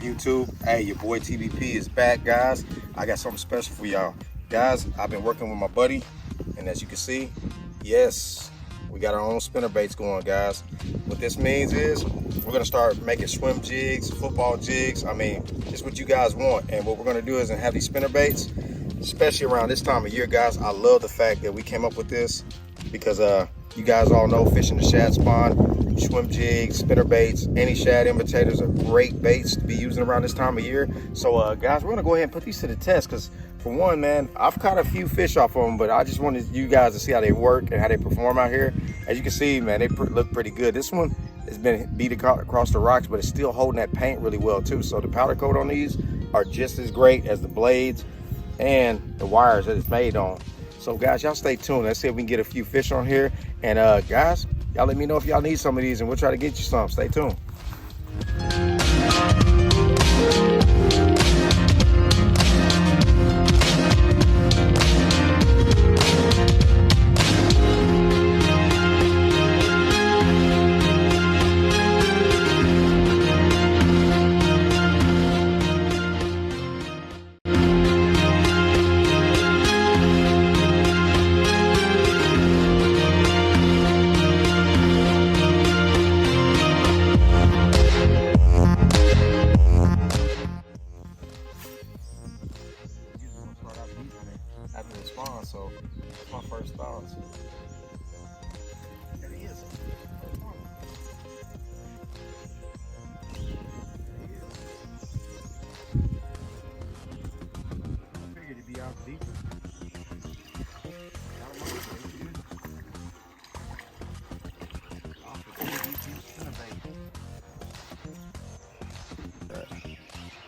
YouTube? Hey, your boy TBP is back, guys. I got something special for y'all. Guys, I've been working with my buddy, and as you can see, yes, we got our own spinnerbaits going, guys. What this means is we're gonna start making swim jigs, football jigs. I mean, just what you guys want. And what we're gonna do is have these spinnerbaits, especially around this time of year, guys. I love the fact that we came up with this because you guys all know fishing the shad spawn, swim jigs, spinnerbaits, any shad imitators are great baits to be using around this time of year. So guys, we're gonna go ahead and put these to the test because for one, man, I've caught a few fish off of them, but I just wanted you guys to see how they work and how they perform out here. As you can see, man, they look pretty good. This one has been beat across the rocks, but it's still holding that paint really well too. So the powder coat on these are just as great as the blades and the wires that it's made on. So guys, y'all stay tuned. Let's see if we can get a few fish on here. And guys, y'all let me know if y'all need some of these and we'll try to get you some. Stay tuned. After the spawn, so that's my first thoughts. There he is. First one. I figured he'd be out deeper.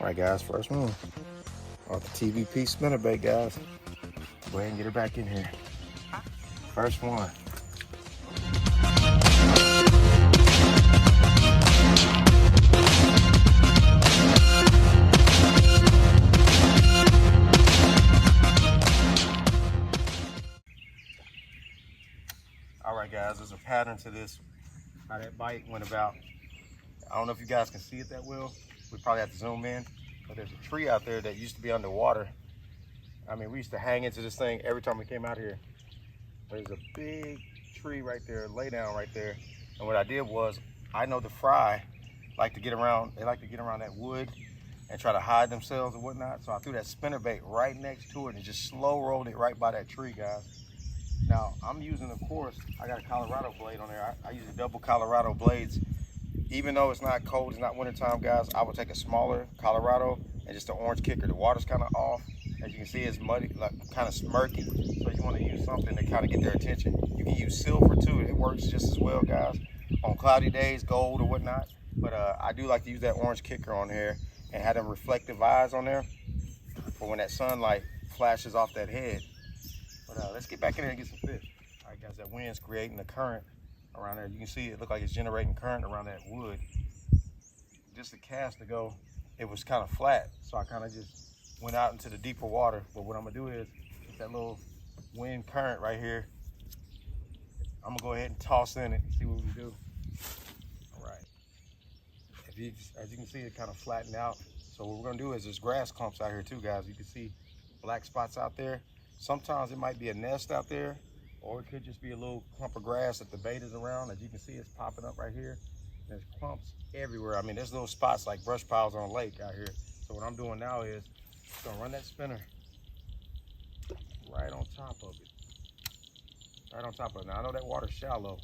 All right, guys, first one off the TBP spinnerbait, guys. Go ahead and get her back in here. First one. All right, guys, there's a pattern to this, how that bite went about. I don't know if you guys can see it that well. We probably have to zoom in, but there's a tree out there that used to be underwater. I mean, we used to hang into this thing every time we came out here. There's a big tree right there, lay down right there. And what I did was, I know the fry like to get around, they like to get around that wood and try to hide themselves and whatnot. So I threw that spinnerbait right next to it and just slow rolled it right by that tree, guys. Now, I'm using, of course, I got a Colorado blade on there. I use a double Colorado blades. Even though it's not cold, it's not wintertime, guys, I would take a smaller Colorado and just an orange kicker. The water's kind of off. As you can see, it's muddy, like kind of murky. So you want to use something to kind of get their attention. You can use silver too. It works just as well, guys, on cloudy days, gold or whatnot. But I do like to use that orange kicker on here and have them reflective eyes on there for when that sunlight flashes off that head. But let's get back in there and get some fish. All right, guys, that wind's creating a current around there. You can see it look like it's generating current around that wood. Just a cast ago, it was kind of flat. So I kind of just went out into the deeper water. But what I'm gonna do is, with that little wind current right here, I'm gonna go ahead and toss in it and see what we do. All right. As you can see, it kind of flattened out. So what we're gonna do is there's grass clumps out here too, guys. You can see black spots out there. Sometimes it might be a nest out there, or it could just be a little clump of grass that the bait is around. As you can see, it's popping up right here. There's clumps everywhere. I mean, there's little spots like brush piles on a lake out here. So what I'm doing now is just gonna run that spinner right on top of it. Right on top of it. Now I know that water's shallow,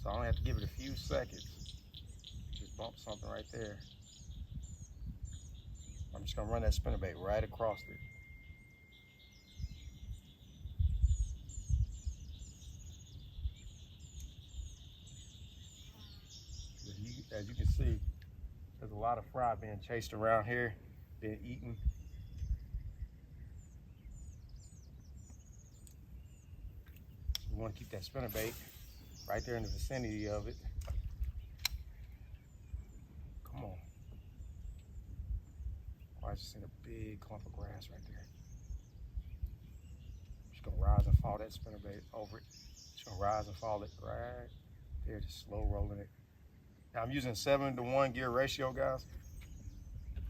so I only have to give it a few seconds. Just bump something right there. I'm just gonna run that spinnerbait right across it. As you can see, there's a lot of fry being chased around here, being eaten. We want to keep that spinnerbait right there in the vicinity of it. Come on. Oh, I just seen a big clump of grass right there. Just gonna rise and fall that spinnerbait over it. Just gonna rise and fall it right there, just slow rolling it. Now I'm using 7-to-1 gear ratio, guys.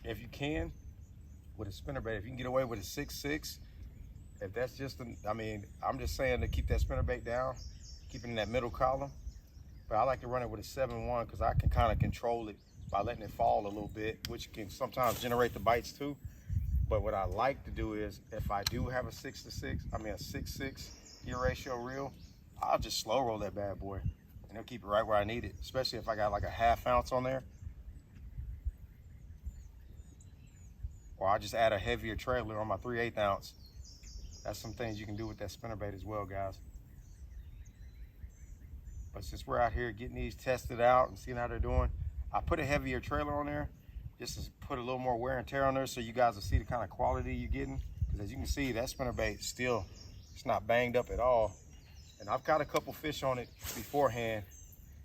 if you can, with a spinnerbait, if you can get away with a 6.6, if that's just, I mean, I'm just saying to keep that spinnerbait down, keep it in that middle column. But I like to run it with a 7.1 because I can kind of control it by letting it fall a little bit, which can sometimes generate the bites too. But what I like to do is, if I do have a 6.6, I mean a 6.6 gear ratio reel, I'll just slow roll that bad boy and it'll keep it right where I need it, especially if I got like a 1/2 ounce on there. Or I'll just add a heavier trailer on my 3/8 ounce. That's some things you can do with that spinnerbait as well, guys. But since we're out here getting these tested out and seeing how they're doing, I put a heavier trailer on there just to put a little more wear and tear on there so you guys will see the kind of quality you're getting. Because as you can see, that spinnerbait still, it's not banged up at all. And I've got a couple fish on it beforehand,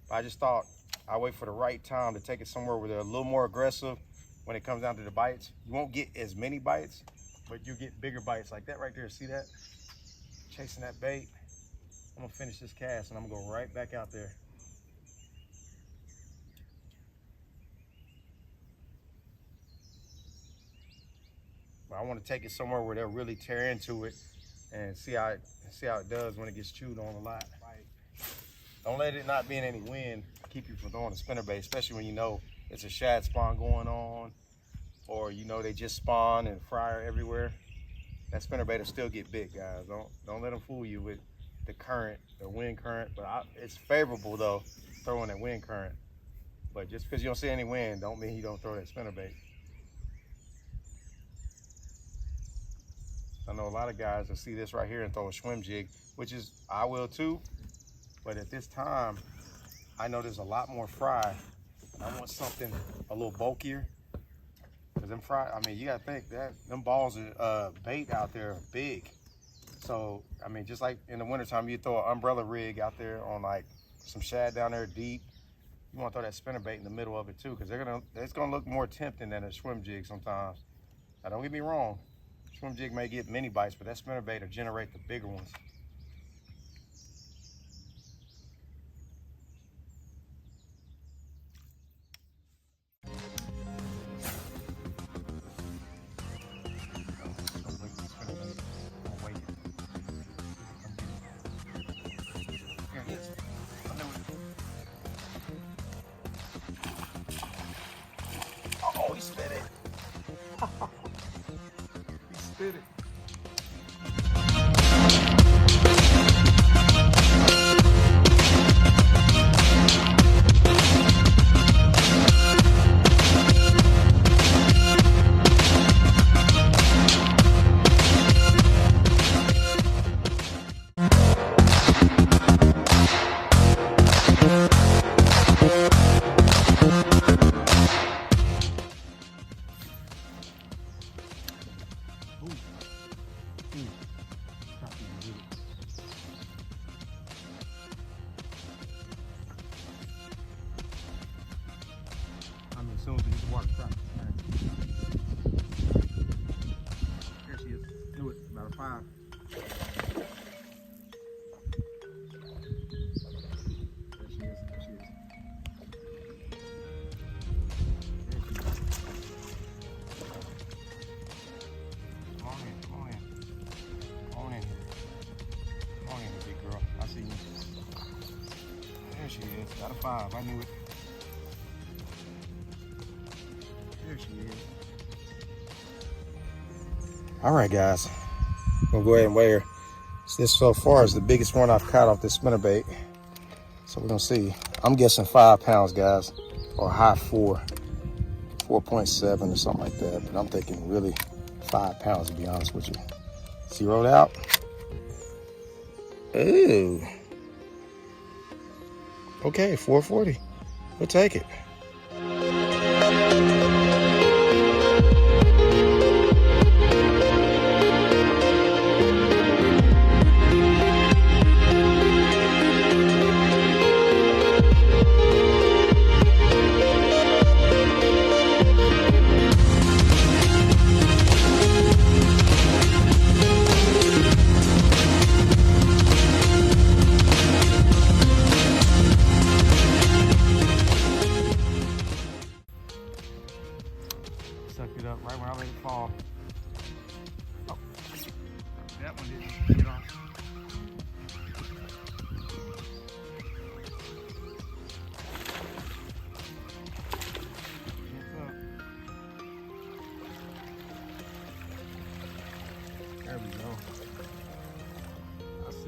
but I just thought I'd wait for the right time to take it somewhere where they're a little more aggressive when it comes down to the bites. You won't get as many bites, but you'll get bigger bites like that right there. See that? Chasing that bait. I'm gonna finish this cast and I'm gonna go right back out there. But I want to take it somewhere where they'll really tear into it and see how it does when it gets chewed on a lot. Don't let it not be in any wind keep you from throwing a spinnerbait, especially when you know it's a shad spawn going on, or you know they just spawn and fryer everywhere. That spinnerbait will still get big, guys. Don't let them fool you with the current, the wind current. But it's favorable though, throwing that wind current. But just because you don't see any wind, don't mean you don't throw that spinnerbait. I know a lot of guys will see this right here and throw a swim jig, which is, I will too. But at this time, I know there's a lot more fry. And I want something a little bulkier. Because them fry, I mean, you gotta think that them balls of bait out there are big. So, I mean, just like in the wintertime, you throw an umbrella rig out there on like some shad down there deep. You wanna throw that spinnerbait in the middle of it too, because it's gonna look more tempting than a swim jig sometimes. Now, don't get me wrong. Swim jig may get many bites, but that spinnerbait will generate the bigger ones. Oh, he spit it. He spit it. I mean, as soon as we get the water stopped. Here she is. Do it. About a 5. There she is. There she is. Come on in. Come on in. Come on in here. Come on in here, big girl. I see you. There she is. Got a 5. I knew it. There she is. All right, guys. We'll go ahead and weigh her. This so far is the biggest one I've caught off this spinnerbait. So we're gonna see. I'm guessing 5 pounds, guys, or high 4, 4.7 or something like that. But I'm thinking really 5 pounds, to be honest with you. Zeroed out. Ooh. Okay, 440. We'll take it.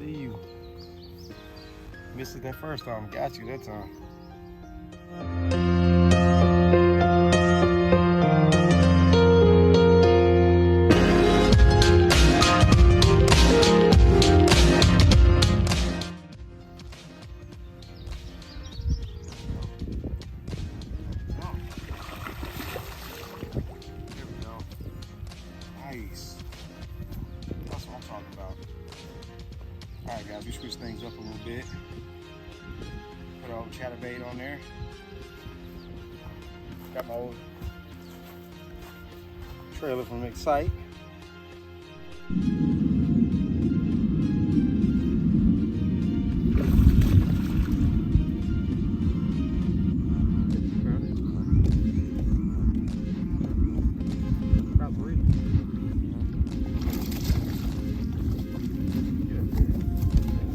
see you. Missed it that first time. Got you that time. Nice. That's what I'm talking about. All right, guys, we switch things up a little bit. Put our old chatterbait on there. Got my old trailer from Excite.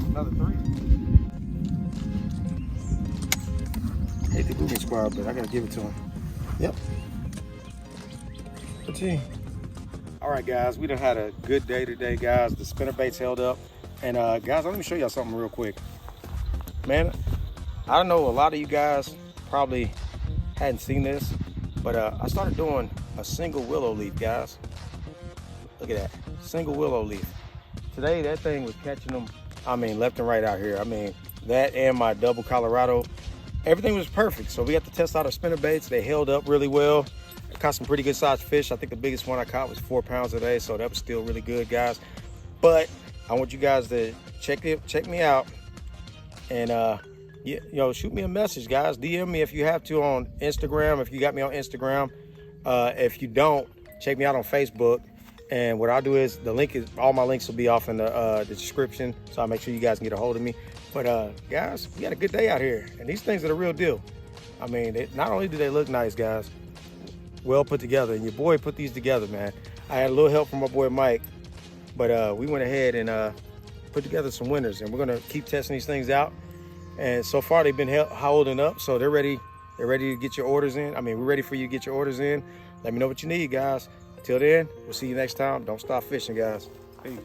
Another 3. Hate the moving squad, but I gotta give it to him. Yep. All right, guys, we done had a good day today, guys. The spinnerbaits held up, and guys, let me show y'all something real quick. Man, I know a lot of you guys probably hadn't seen this, but I started doing a single willow leaf, guys. Look at that, single willow leaf. Today, that thing was catching them, I mean, left and right out here. I mean, that and my double Colorado, everything was perfect. So we got to test out our spinnerbaits. They held up really well. I caught some pretty good sized fish. I think the biggest one I caught was 4 pounds today, so that was still really good, guys. But I want you guys to check me out, and shoot me a message, guys. DM me if you have to on Instagram, if you got me on Instagram. If you don't, check me out on Facebook. And what I'll do is all my links will be off in the description, so I'll make sure you guys can get a hold of me. But guys, we had a good day out here, and these things are the real deal. I mean, not only do they look nice, guys, well put together, and your boy put these together, man. I had a little help from my boy Mike, but we went ahead and put together some winners, and we're gonna keep testing these things out. And so far they've been holding up, so they're ready to get your orders in. I mean, we're ready for you to get your orders in. Let me know what you need, guys. Till then, we'll see you next time. Don't stop fishing, guys. Peace.